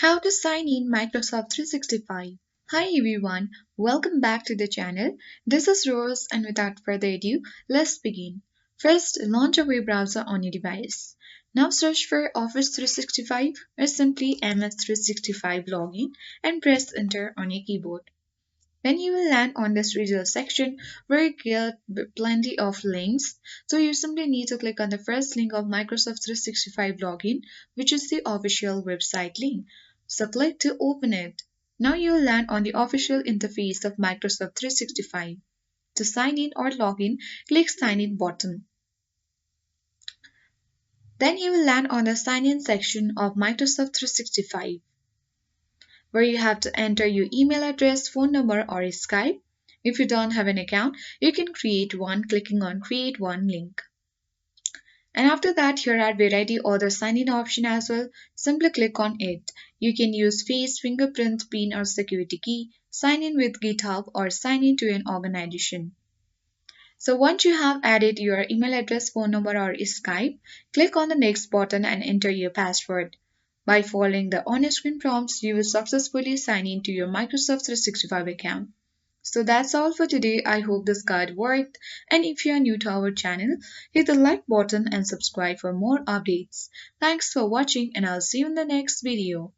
How to sign in Microsoft 365. Hi everyone, welcome back to the channel. This is Rose and without further ado, let's begin. First, launch a web browser on your device. Now search for Office 365 or simply MS 365 login and press enter on your keyboard. Then you will land on this results section where you get plenty of links. So you simply need to click on the first link of Microsoft 365 login, which is the official website link. So click to open it. Now you will land on the official interface of Microsoft 365. To sign in or log in, click sign in button. Then you will land on the sign in section of Microsoft 365, where you have to enter your email address, phone number, or Skype. If you don't have an account, you can create one clicking on Create One link. And after that, here are variety other sign-in option as well. Simply click on it. You can use face, fingerprint, PIN, or security key, sign in with GitHub, or sign in to an organization. So once you have added your email address, phone number, or Skype, click on the next button and enter your password. By following the on-screen prompts, you will successfully sign in to your Microsoft 365 account. So that's all for today. I hope this guide worked. And if you are new to our channel, hit the like button and subscribe for more updates. Thanks for watching and I'll see you in the next video.